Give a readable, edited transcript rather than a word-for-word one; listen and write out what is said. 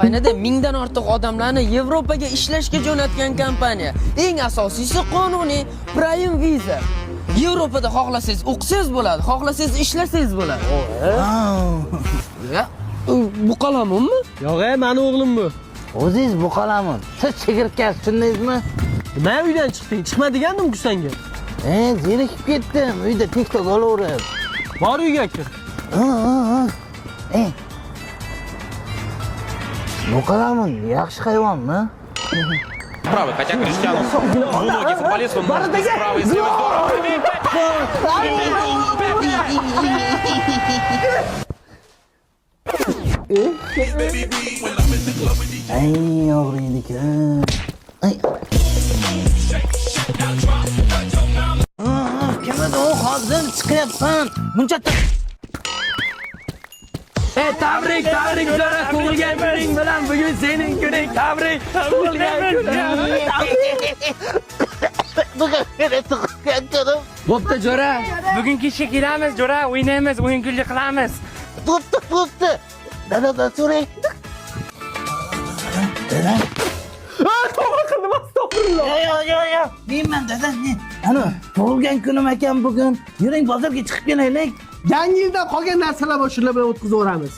Kompaniyada mingdan ortiq odamlarni Yevropaga ishlashga jo'natgan kompaniya. Eng asosiysi qonuniy Prime Visa. Yevropada xohlasangiz o'qisangiz bo'ladi, xohlasangiz ishlasangiz bo'ladi. Ya, bu qalamimmi? Yo'q, meni o'g'lim bu. O'zingiz bu qalamin. Siz chigirtkasi tushundingizmi? Men uydan chiqding, chiqma degandim-ku senga. Zerikib ketdim. Uyda TikTok olaverib. Bor uyga kir. Bu qalamin yaxshi hayvonmi? Правый, хотя Криштиану многие футболисты он может и справа и слева Ay, og'riydi-ku. Ay. Kimada o hozir chiqyapsan? Buncha Tabrik, Zora, tug'ilgan kuning bilan bugun sening kuning. Tabrik, tug'ilgan kuning. Bo'pti, Jo'ra. Bugun kechga kelamiz, Jo'ra, o'ynaymiz, o'yin kulgi qilamiz. Bo'pti. Dada so'ray. Dada. To'g'ri qildim, astag'firulloh. Yo. Deyman dada, ne? Ana, tug'ilgan kunim ekan bugun. Yuring bozorga chiqib kelaylik. Yangi yildan qolgan narsalar bor, shular bilan o'tkazaveramiz.